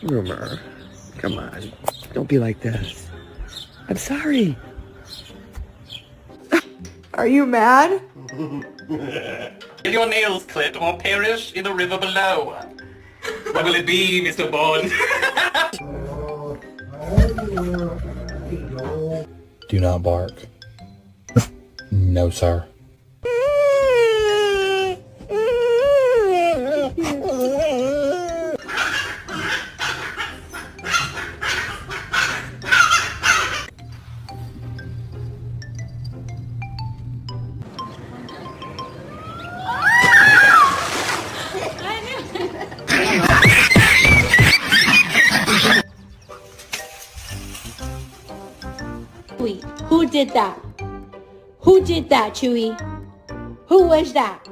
Rumor, come on. Don't be like this. I'm sorry. Are you mad? Your nails clipped or perish in the river below. What will it be, Mr. Bond? Do not bark. No, sir. Who did that? Who did that, Chewie? Who was that?